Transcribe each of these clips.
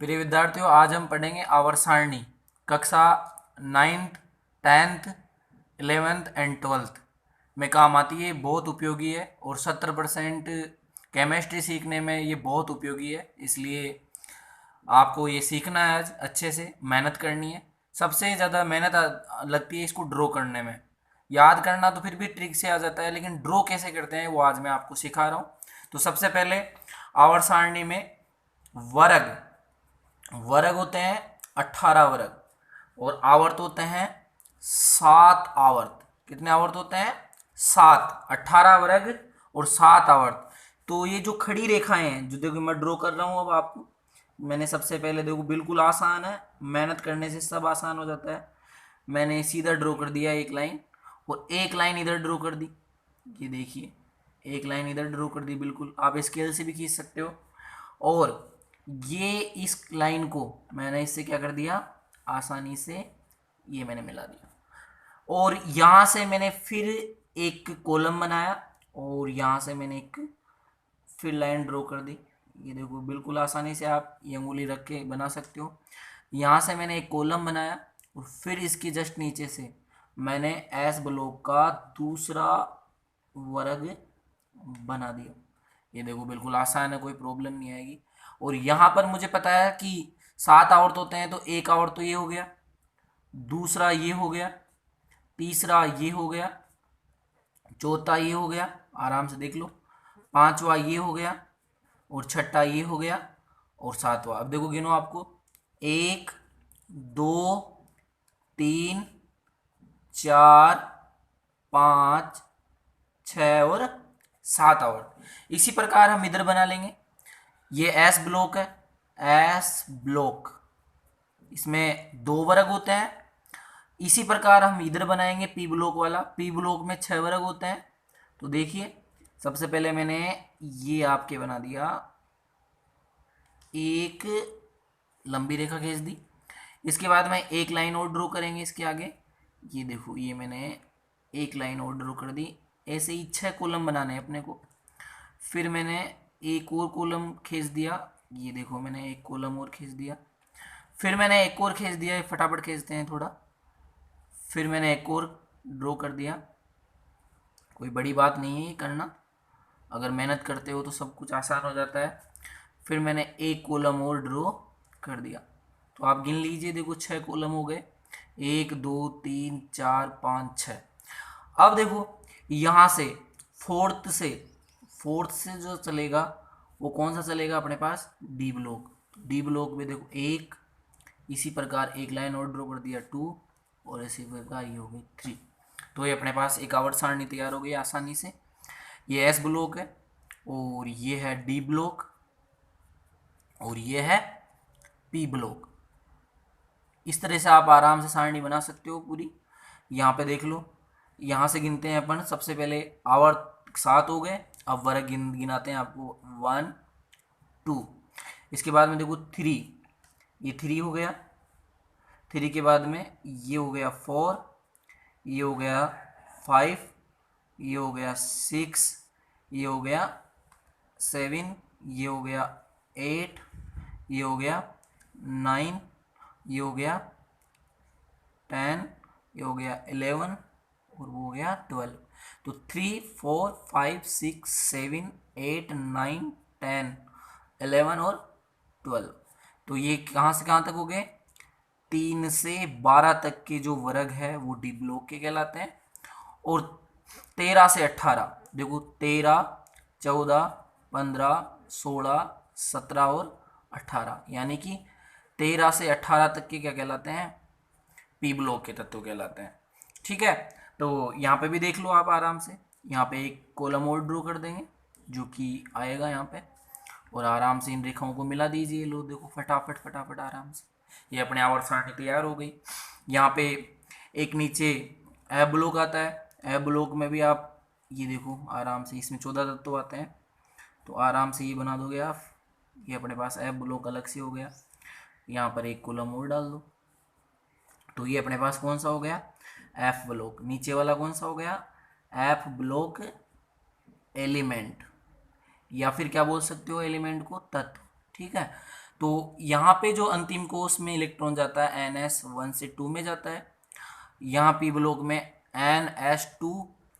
प्रिय विद्यार्थियों, आज हम पढ़ेंगे आवर्त सारणी कक्षा 9th 10th 11th and 12th में काम आती है। बहुत उपयोगी है और 70% केमिस्ट्री सीखने में ये बहुत उपयोगी है। इसलिए आपको ये सीखना है, आज अच्छे से मेहनत करनी है। सबसे ज़्यादा मेहनत लगती है इसको ड्रॉ करने में। याद करना तो फिर भी ट्रिक से आ जाता है, लेकिन ड्रॉ कैसे करते हैं वो आज मैं आपको सिखा रहा हूँ। तो सबसे पहले आवर्त सारणी में वर्ग वर्ग होते हैं 18 वर्ग और आवर्त होते हैं 7 आवर्त। कितने आवर्त होते हैं? 7। 18 वर्ग और 7 आवर्त। तो ये जो खड़ी रेखाएं हैं, जो देखो मैं ड्रॉ कर रहा हूँ अब आपको, मैंने सबसे पहले देखो, बिल्कुल आसान है, मेहनत करने से सब आसान हो जाता है। मैंने सीधा ड्रॉ कर दिया एक लाइन और एक लाइन इधर ड्रॉ कर दी। ये देखिए, एक लाइन इधर ड्रॉ कर दी। बिल्कुल आप स्केल से भी खींच सकते हो। और ये इस लाइन को मैंने इससे क्या कर दिया, आसानी से ये मैंने मिला दिया। और यहाँ से मैंने फिर एक कॉलम बनाया और यहाँ से मैंने एक फिर लाइन ड्रॉ कर दी। ये देखो, बिल्कुल आसानी से आप ये उंगली रख के बना सकते हो। यहाँ से मैंने एक कॉलम बनाया और फिर इसके जस्ट नीचे से मैंने एस ब्लॉक का दूसरा वर्ग बना दिया। ये देखो, बिल्कुल आसान है, कोई प्रॉब्लम नहीं आएगी। और यहाँ पर मुझे पता है कि 7 आवर्त होते हैं, तो एक आवर्त तो ये हो गया, दूसरा ये हो गया, तीसरा ये हो गया, चौथा ये हो गया, आराम से देख लो, पांचवा ये हो गया और छठा ये हो गया और सातवां। अब देखो गिनो आपको, 1 2 3 4 5 6 और 7 आवर्त। इसी प्रकार हम इधर बना लेंगे। ये एस ब्लॉक है, एस ब्लॉक, इसमें 2 वर्ग होते हैं। इसी प्रकार हम इधर बनाएंगे पी ब्लॉक वाला। पी ब्लॉक में 6 वर्ग होते हैं। तो देखिए, सबसे पहले मैंने ये आपके बना दिया, एक लंबी रेखा खींच दी। इसके बाद में एक लाइन और ड्रॉ करेंगे इसके आगे। ये देखो, ये मैंने एक लाइन और ड्रॉ कर दी। ऐसे ही 6 कॉलम बनाने हैं अपने को। फिर मैंने एक और कॉलम खींच दिया। ये देखो, मैंने एक कॉलम और खींच दिया। फिर मैंने एक और खींच दिया, फटाफट खींचते हैं थोड़ा। फिर मैंने एक और ड्रॉ कर दिया। कोई बड़ी बात नहीं है ये करना, अगर मेहनत करते हो तो सब कुछ आसान हो जाता है। फिर मैंने एक कॉलम और ड्रॉ कर दिया। तो आप गिन लीजिए, देखो 6 कॉलम हो गए, 1 2 3 4 5 6। अब देखो, यहाँ से फोर्थ से जो चलेगा वो कौन सा चलेगा अपने पास? D block. डी ब्लॉक में देखो, एक, इसी प्रकार एक लाइन और ड्रॉ कर दिया, 2, और इसी प्रकार ये हो गई 3। तो ये अपने पास एक आवर्त सारणी तैयार हो गई आसानी से। ये एस ब्लॉक है और ये है डी ब्लॉक और ये है पी ब्लॉक। इस तरह से आप आराम से सारणी बना सकते हो पूरी। यहाँ पे देख लो, यहाँ से गिनते हैं अपन। सबसे पहले आवर्त 7 हो गए, अब वर्ग गिनाते हैं आपको, 1 2। इसके बाद में देखो 3, ये 3 हो गया। 3 के बाद में ये हो गया 4, ये हो गया 5, ये हो गया 6, ये हो गया 7, ये हो गया 8, ये हो गया 9, ये हो गया 10, ये हो गया 11 और वो हो गया 12। तो 3 4 5 6 7 8 9 10 11 और 12। तो ये कहाँ से कहाँ तक हो गए? 3 से 12 तक के जो वर्ग है वो डी ब्लॉक के कहलाते हैं। और 13 से 18, देखो 13 14 15 16 17 और 18, यानी कि 13 से 18 तक के क्या कहलाते हैं? पी ब्लॉक के तत्व कहलाते हैं। ठीक है, तो यहाँ पे भी देख लो आप आराम से। यहाँ पे एक कॉलम और ड्रॉ कर देंगे जो कि आएगा यहाँ पे, और आराम से इन रेखाओं को मिला दीजिए। लो देखो, फटाफट फटाफट आराम से ये अपने आवर्त सारणी तैयार हो गई। यहाँ पे एक नीचे ए ब्लॉक आता है। ए ब्लॉक में भी आप ये देखो आराम से, इसमें 14 तत्व आते हैं, तो आराम से ये बना दोगे आप। ये अपने पास ए ब्लॉक अलग से हो गया। यहाँ पर एक कॉलम और डाल दो, तो ये अपने पास कौन सा हो गया? F block. नीचे वाला कौन सा हो गया? एफ ब्लॉक एलिमेंट, या फिर क्या बोल सकते हो एलिमेंट को? तत्व। ठीक है, तो यहाँ पे जो अंतिम कोष में इलेक्ट्रॉन जाता है NS1 से 2 में जाता है, यहाँ पी ब्लॉक में NS2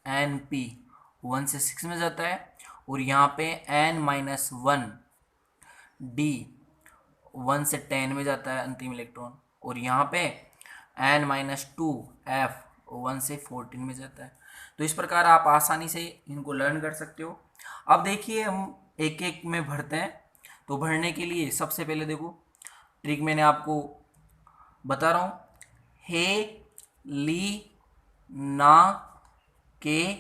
NP 1 से 6 में जाता है, और यहाँ पे N-1 D 1 से 10 में जाता है अंतिम इलेक्ट्रॉन, और यहाँ पे N-2 F 1 से 14 में जाता है। तो इस प्रकार आप आसानी से इनको लर्न कर सकते हो। अब देखिए हम एक एक में भरते हैं। तो भरने के लिए सबसे पहले देखो ट्रिक मैंने आपको बता रहा हूँ, हे ली ना के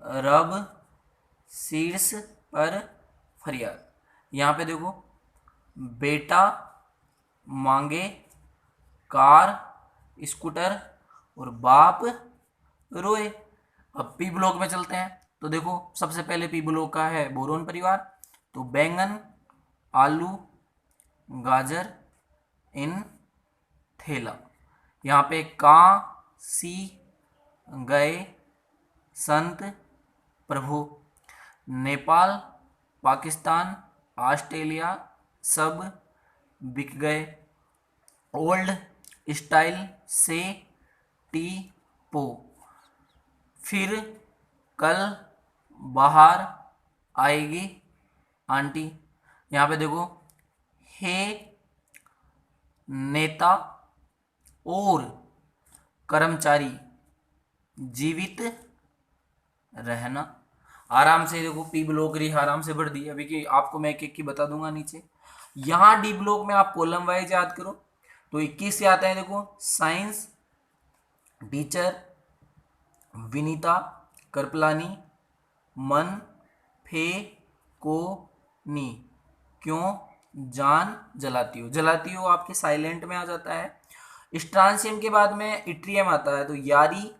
रब शीर्ष पर फरियाद। यहाँ पे देखो बेटा मांगे कार स्कूटर और बाप रोए। अब पी ब्लॉक में चलते हैं। तो देखो सबसे पहले पी ब्लॉक का है बोरोन परिवार, तो बैंगन आलू गाजर इन थैला। यहाँ पे काशी गए संत प्रभु, नेपाल पाकिस्तान ऑस्ट्रेलिया सब बिक गए, ओल्ड स्टाइल से टी पो, फिर कल बाहर आएगी आंटी। यहाँ पे देखो हे नेता और कर्मचारी जीवित रहना। आराम से देखो पी ब्लॉक रही आराम से भर दी। अभी की आपको मैं एक एक की बता दूंगा नीचे। यहाँ डी ब्लॉक में आप कॉलम वाइज याद करो। तो 21 से आता है देखो साइंस टीचर विनीता करपलानी, मन फे को नी, क्यों जान जलाती हो। जलाती हो आपके साइलेंट में आ जाता है। स्ट्रांसियम के बाद में इट्रियम आता है, तो यारी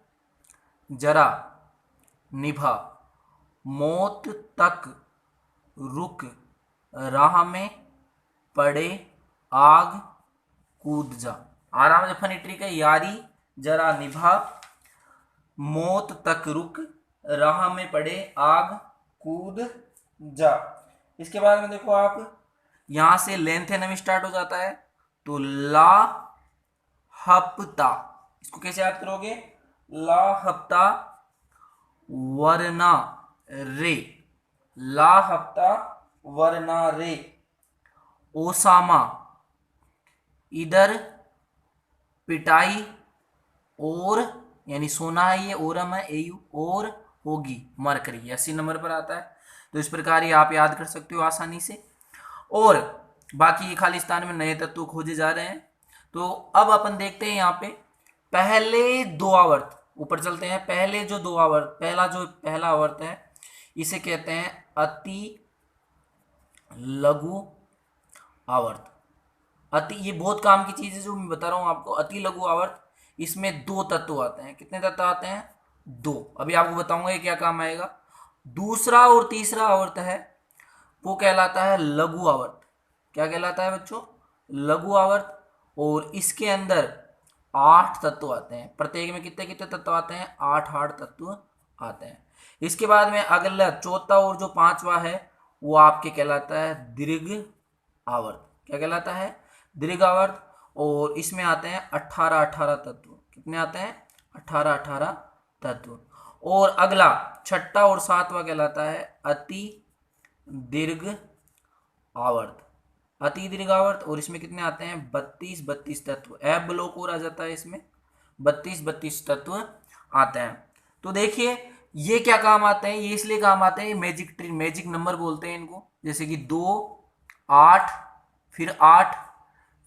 जरा निभा, मौत तक रुक, राह में पड़े आग कूद जा। आराम से फनी ट्रिक है, यारी जरा निभा, मौत तक रुक, राह में पड़े आग कूद जा। इसके बाद में देखो आप यहां से लेंथेनम स्टार्ट हो जाता है, तो ला हफ्ता, इसको कैसे याद करोगे, ला हफ्ता वरना रे, ला हफ्ता वरना रे, ओसामा इधर पिटाई और, यानी सोना है ये, ओरम है एयू, और होगी मरकरी 80 नंबर पर आता है। तो इस प्रकार ये आप याद कर सकते हो आसानी से। और बाकी खालिस्तान में नए तत्व खोजे जा रहे हैं। तो अब अपन देखते हैं यहाँ पे पहले दो आवर्त, ऊपर चलते हैं। पहले जो दो आवर्त, पहला आवर्त है इसे कहते हैं अति लघु आवर्त। अति, ये बहुत काम की चीज है जो मैं बता रहा हूं आपको। अति लघु आवर्त, इसमें दो तत्व आते हैं। कितने तत्व आते हैं, दो। अभी आपको बताऊंगा ये क्या काम आएगा। दूसरा और तीसरा आवर्त है वो कहलाता है लघु आवर्त। क्या कहलाता है बच्चों, लघु आवर्त। और इसके अंदर 8 तत्व आते हैं। प्रत्येक में कितने कितने तत्व आते हैं, 8 तत्व आते हैं। इसके बाद में अगला चौथा और जो पांचवा है वो आपके कहलाता है दीर्घ आवर्त। क्या कहलाता है, दीर्घ आवर्त। और इसमें आते हैं 18 तत्व। कितने आते हैं, 18 तत्व। और अगला छठा और सातवां कहलाता है अति दीर्घ आवर्त। अति दीर्घ आवर्त, और इसमें कितने आते हैं, 32 तत्व। एफ ब्लॉक और आ जाता है इसमें, 32 तत्व आते हैं। तो देखिए ये क्या काम आते हैं, ये इसलिए काम आते हैं, मैजिक नंबर बोलते हैं इनको। जैसे कि 2 8 फिर 8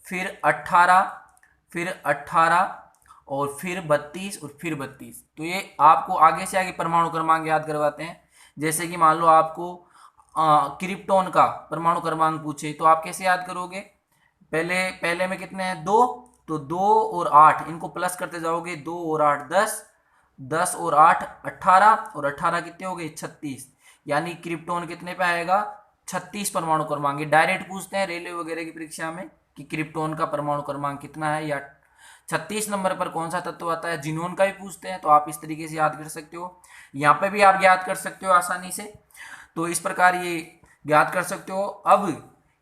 फिर 18 फिर 18 और फिर 32 और फिर 32। तो ये आपको आगे से आगे परमाणु क्रमांक याद करवाते हैं। जैसे कि मान लो आपको क्रिप्टॉन का परमाणु क्रमांक पूछे तो आप कैसे याद करोगे, पहले में कितने हैं, 2, तो 2 और 8 इनको प्लस करते जाओगे, 2 और 8 10, 10 और 8 18, और 18 कितने हो गए, 36। यानी क्रिप्टॉन कितने पे आएगा, 36 परमाणु क्रमांक। डायरेक्ट पूछते हैं रेलवे वगैरह की परीक्षा में कि क्रिप्टॉन का परमाणु क्रमांक कितना है, या 36 नंबर पर कौन सा तत्व आता है। जिनोन का भी पूछते हैं, तो आप इस तरीके से याद कर सकते हो। यहाँ पे भी आप याद कर सकते हो आसानी से। तो इस प्रकार ये याद कर सकते हो। अब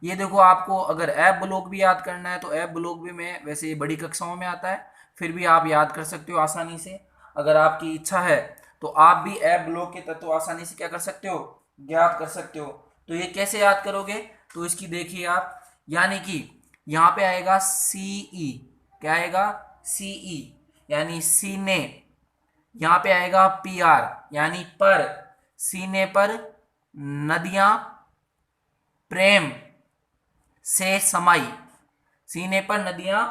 ये देखो, आपको अगर एफ ब्लॉक भी याद करना है तो एफ ब्लॉक भी में वैसे ये बड़ी कक्षाओं में आता है, फिर भी आप याद कर सकते हो आसानी से। अगर आपकी इच्छा है तो आप भी एफ ब्लॉक के तत्व आसानी से क्या कर सकते हो, ज्ञात कर सकते हो। तो ये कैसे याद करोगे, तो इसकी देखिए आप, यानी कि यहाँ पे आएगा सीई, क्या आएगा, सीई यानी सीने। यहाँ पे आएगा पी आर यानी पर, सीने पर नदियां प्रेम से समाई, सीने पर नदियां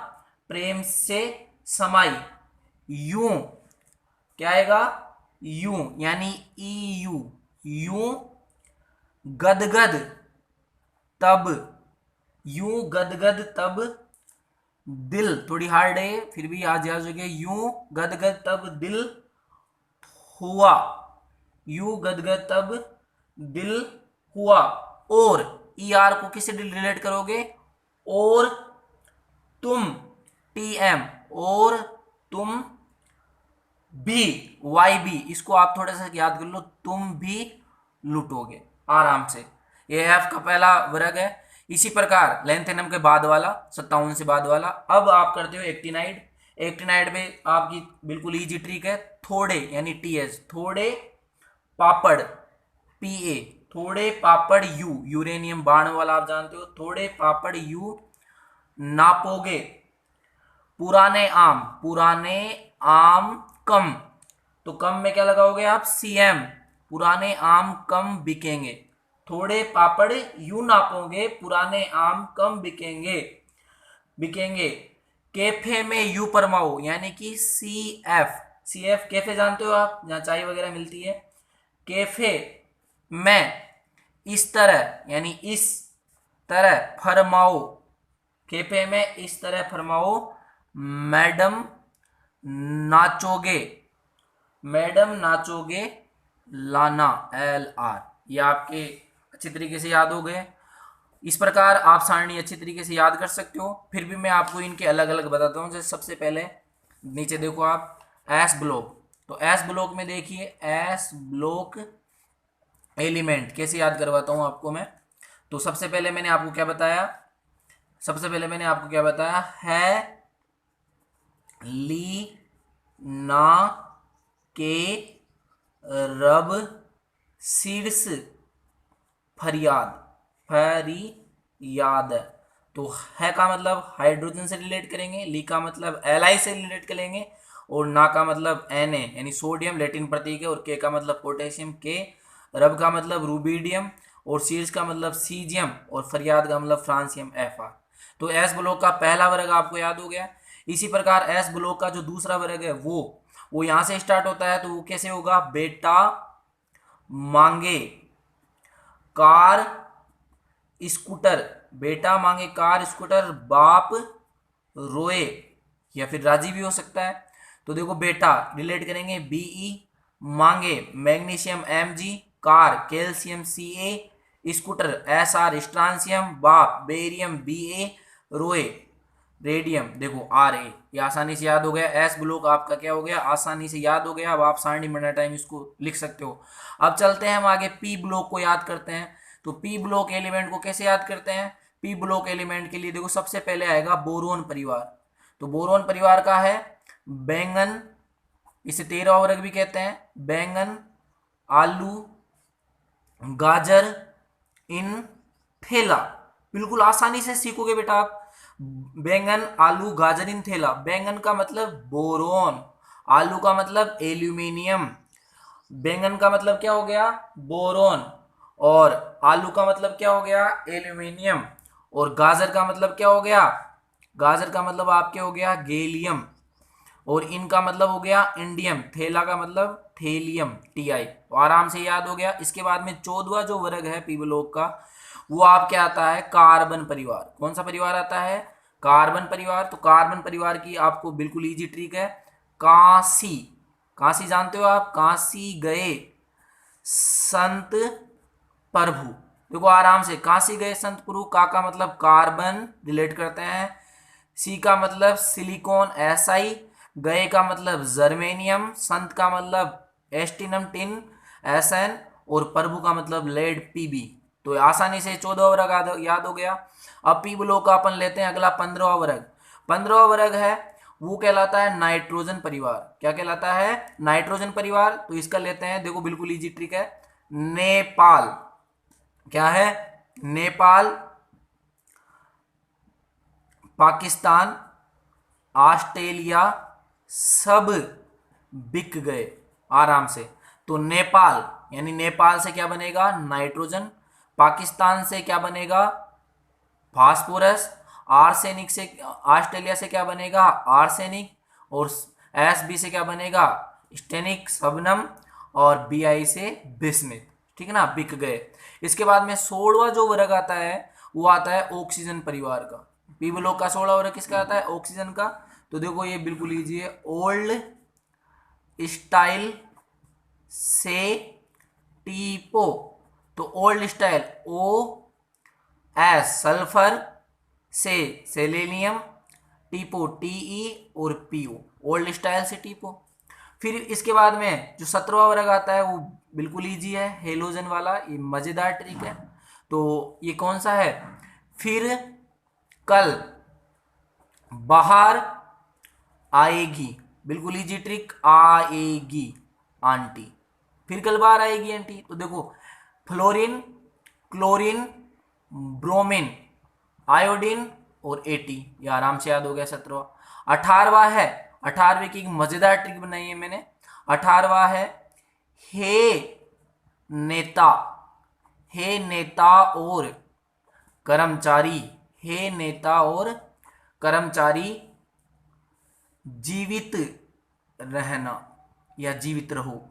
प्रेम से समाई। यूं, क्या आएगा, यूं यानी ई यू, यूं गदगद तब, यूं गदगद तब दिल, थोड़ी हार्ड है फिर भी आज याद हो गया, यूं गदगद तब दिल हुआ, यूं गदगद तब दिल हुआ। और ई आर को किससे रिलेट करोगे, और तुम, टी एम, और तुम भी, वाई बी, इसको आप थोड़ा सा याद कर लो, तुम भी लूटोगे आराम से। ये एफ का पहला वर्ग है। इसी प्रकार लेंथेनम के बाद वाला 57 से बाद वाला। अब आप करते हो एक्टिनाइड। एक्टिनाइड में आपकी बिल्कुल इजी ट्रिक है, थोड़े यानी टी एच, थोड़े पापड़, पी ए, थोड़े पापड़ यू, यूरेनियम बाण वाला आप जानते हो, थोड़े पापड़ यू नापोगे पुराने आम, पुराने आम कम, तो कम में क्या लगाओगे आप, सी एम, पुराने आम कम बिकेंगे, थोड़े पापड़ यूं नापोगे पुराने आम कम बिकेंगे, बिकेंगे। कैफे में यू परमाओ यानी कि C F, C F cafe जानते हो आप, जहाँ चाय वगैरह मिलती है। कैफे में इस तरह यानी इस तरह फरमाओ, कैफे में इस तरह फरमाओ, मैडम नाचोगे, मैडम नाचोगे लाना, एल आर। ये आपके अच्छी तरीके से याद हो गए। इस प्रकार आप सारणी अच्छी तरीके से याद कर सकते हो। फिर भी मैं आपको इनके अलग अलग बताता हूँ। जैसे सबसे पहले नीचे देखो आप, एस ब्लॉक, तो एस ब्लॉक में देखिए, एस ब्लॉक एलिमेंट कैसे याद करवाता हूँ आपको मैं। तो सबसे पहले मैंने आपको क्या बताया, सबसे पहले मैंने आपको क्या बताया है, ली ना के रब शीर्ष फरियाद, फरियाद। तो है का मतलब हाइड्रोजन से रिलेट करेंगे, ली का मतलब एल से रिलेट करेंगे, और ना का मतलब Na यानी सोडियम, लैटिन प्रतीक है, और के का मतलब पोटेशियम के, रब का मतलब रूबीडियम, और शीर्ष का मतलब सीजियम, और फरियाद का मतलब फ्रांसियम Fr। तो एस ब्लॉक का पहला वर्ग आपको याद हो गया। इसी प्रकार एस ब्लॉक का जो दूसरा वर्ग है वो यहां से स्टार्ट होता है, तो वो कैसे होगा, बेटा मांगे कार स्कूटर, बेटा मांगे कार स्कूटर, बाप रोए, या फिर राजी भी हो सकता है। तो देखो बेटा रिलेट करेंगे बीई, मांगे magnesium Mg, car calcium Ca, scooter Sr strontium, बाप बेरियम Ba, रोए रेडियम देखो Ra। ये आसानी से याद हो गया। एस ब्लॉक आपका क्या हो गया, आसानी से याद हो गया। अब आप सारणी बनना टाइम इसको लिख सकते हो। अब चलते हैं हम आगे, पी ब्लॉक को याद करते हैं। तो पी ब्लॉक एलिमेंट को कैसे याद करते हैं, पी ब्लॉक एलिमेंट के लिए देखो सबसे पहले आएगा बोरोन परिवार। तो बोरोन परिवार का है बैंगन, इसे 13वां वर्ग भी कहते हैं, बैंगन, आलू, गाजर, इन थैला। बिल्कुल आसानी से सीखोगे बेटा आप। बैंगन, आलू, गाजर, इन थैला। बैंगन का मतलब बोरोन, आलू का मतलब एल्यूमिनियम, बैंगन का मतलब क्या हो गया, बोरोन, और आलू का मतलब क्या हो गया, एल्यूमिनियम, और गाजर का मतलब क्या हो गया, गाजर का मतलब आपके हो गया गैलियम, और इनका मतलब हो गया इंडियम, थैला का मतलब थेलियम Ti। तो आराम से याद हो गया। इसके बाद में 14वां जो वर्ग है पी ब्लॉक का, वो आपके आता है कार्बन परिवार। कौन सा परिवार आता है, कार्बन परिवार। तो कार्बन परिवार की आपको बिल्कुल इजी ट्रिक है, काशी, काशी जानते हो आप, काशी गए संत प्रभु। देखो आराम से, काशी गए संत प्रभु, का मतलब कार्बन रिलेट करते हैं, सी का मतलब सिलिकॉन Si, गए का मतलब जर्मेनियम, संत का मतलब एस्टिनम टिन Sn, और प्रभु का मतलब लेड Pb। तो आसानी से 14वां वर्ग याद हो गया। अब पी ब्लॉक का अपन लेते हैं अगला 15वां वर्ग। 15वां वर्ग है वो कहलाता है नाइट्रोजन परिवार। क्या कहलाता है? नाइट्रोजन परिवार। तो इसका लेते हैं, देखो बिल्कुल इजी ट्रिक है। नेपाल, क्या है? नेपाल, पाकिस्तान, ऑस्ट्रेलिया सब बिक गए आराम से। तो नेपाल यानी नेपाल से क्या बनेगा? नाइट्रोजन। पाकिस्तान से क्या बनेगा? फास्फोरस। आर्सेनिक से, ऑस्ट्रेलिया से क्या बनेगा? आर्सेनिक। और एस बी से क्या बनेगा? स्टेनिक, शबनम। और बी आई से बिस्मिथ। ठीक है ना, बिक गए। इसके बाद में 16वां जो वर्ग आता है वो आता है ऑक्सीजन परिवार का। पी ब्लॉक का 16वां वर्ग किसका आता है? ऑक्सीजन का। तो देखो ये बिल्कुल इजी है। ओल्ड स्टाइल से टीपो। तो old style O S sulphur से सेलेनियम, टीपो T E P, old style से टीपो। फिर इसके बाद में जो 17वां वर्ग आता है वो बिल्कुल इजी है, हेलोजन वाला। ये मजेदार ट्रिक है। तो ये कौन सा है? फिर कल बाहर आएगी, बिल्कुल इजी ट्रिक, आएगी आंटी। फिर कल बाहर आएगी आंटी। तो देखो फ्लोरीन, क्लोरीन, ब्रोमीन, आयोडीन और एटी, ये आराम से याद हो गया 17वां। 18वां है, 18वें की एक मजेदार ट्रिक बनाई है मैंने। 18वां है हे नेता, हे नेता और कर्मचारी, हे नेता और कर्मचारी जीवित रहना या जीवित रहो।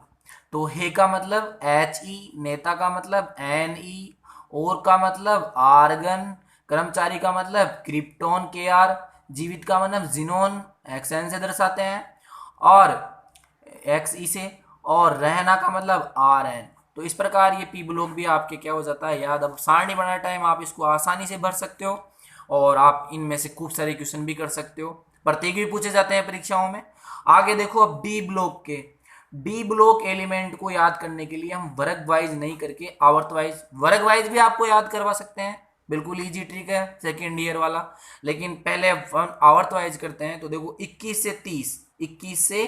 तो हे का मतलब एच ई, नेता का मतलब एन ई, और का मतलब आर्गन, कर्मचारी का मतलब क्रिप्टोन के आर, जीवित का मतलब जिनोन एक्स एन से दर्शाते हैं और एक्स ई से, और रहना का मतलब आर एन। तो इस प्रकार ये पी ब्लॉक भी आपके क्या हो जाता है याद। अब सारणी बनाने टाइम आप इसको आसानी से भर सकते हो और आप इनमें से खूब सारे क्वेश्चन भी कर सकते हो, प्रत्येक भी पूछे जाते हैं परीक्षाओं में। आगे देखो अब डी ब्लॉक के, डी ब्लॉक एलिमेंट को याद करने के लिए हम वर्ग वाइज नहीं करके आवर्त वाइज, वर्ग वाइज भी आपको याद करवा सकते हैं, बिल्कुल इजी ट्रिक है सेकेंड ईयर वाला। लेकिन पहले आवर्त वाइज करते हैं। तो देखो 21 से 30, 21 से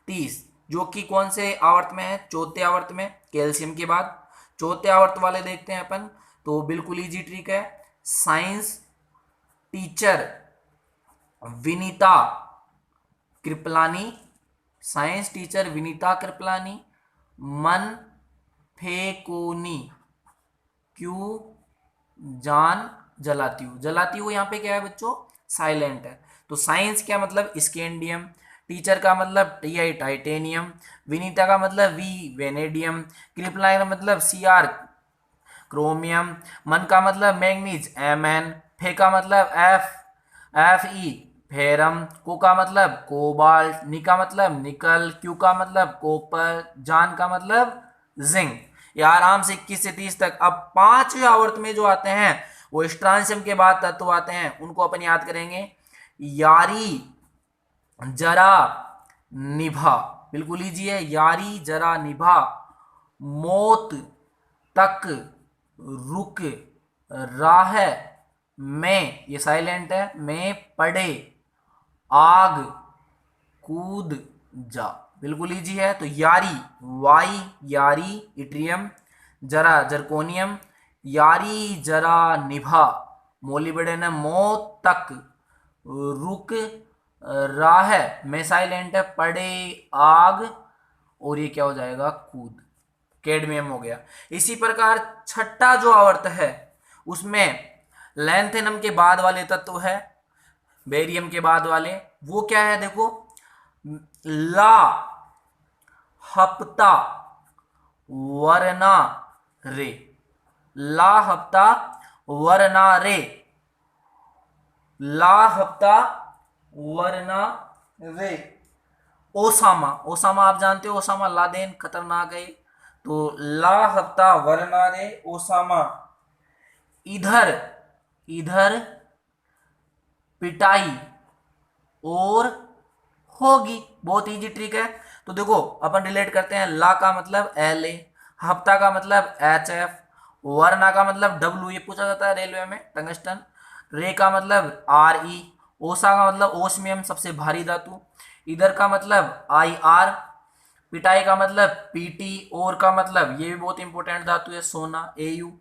30 जो कि कौन से आवर्त में है? चौथे आवर्त में, कैल्शियम के बाद चौथे आवर्त वाले देखते हैं अपन। तो बिल्कुल इजी ट्रिक है। Science teacher Vinita Kripalani, science teacher Vinita Kripalani मन फेकोनी, क्यों जान जलाती हूँ। जलाती हूँ यहाँ पे क्या है बच्चों? साइलेंट है। तो साइंस क्या मतलब? स्कैंडियम। टीचर का मतलब टी आई टाइटेनियम। विनीता का मतलब वी वेनेडियम। कृपलानी का मतलब सी आर क्रोमियम। मन का मतलब मैग्नीज एम एन। फे का मतलब एफ एफ ई फेरम। को का मतलब कोबाल्ट। नी का मतलब निकल। क्यू का मतलब कॉपर। जान का मतलब जिंक। ये आराम से 21 से 30 तक। अब 5वें आवर्त में जो आते हैं वो स्ट्रांशियम के बाद तत्व आते हैं, उनको अपन याद करेंगे। यारी जरा निभा, बिल्कुल इजी है। यारी जरा निभा, मौत तक रुक राह में, ये साइलेंट है, में पड़े आग कूद जा, बिल्कुल इजी है। तो यारी वाई यारी इट्रियम, जरा जर्कोनियम, यारी जरा निभा मोलिब्डेनम, मौत तक रुक राह में साइलेंट है, पड़े आग, और ये क्या हो जाएगा? कूद, कैडमियम हो गया। इसी प्रकार छठा जो आवर्त है उसमें लैंथेनम के बाद वाले तत्व है, बेरियम के बाद वाले, वो क्या है? देखो ला हफ्ता वरना रे, ला हफ्ता वरना रे, ला हफ्ता वरना रे। ओसामा, ओसामा आप जानते हो, ओसामा लादेन खतरनाक है। तो ला हफ्ता वरना रे ओसामा, इधर इधर पिटाई और होगी, बहुत इजी ट्रिक है। तो देखो अपन रिलेट करते हैं। ला का मतलब एल ए, हफ्ता का मतलब एच एफ, वरना का मतलब डब्ल्यू, ये पूछा जाता है रेलवे में, टंगस्टन। रे का मतलब आर ई। ओसा का मतलब ओस्मियम, सबसे भारी धातु। इधर का मतलब आई आर। पिटाई का मतलब पीटी। और का मतलब, ये भी बहुत इंपॉर्टेंट धातु है, सोना, एयू।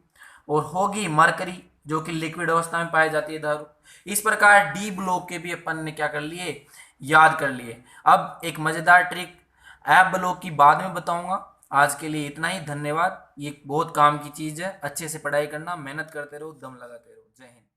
और होगी मरकरी, जो कि लिक्विड अवस्था में पाई जाती है धातु। इस प्रकार डी ब्लॉक के भी अपन ने क्या कर लिए, याद कर लिए। अब एक मजेदार ट्रिक एफ ब्लॉक की बाद में बताऊंगा। आज के लिए इतना ही, धन्यवाद। ये बहुत काम की चीज है, अच्छे से पढ़ाई करना, मेहनत करते रहो, दम लगाते रहो। जय हिंद।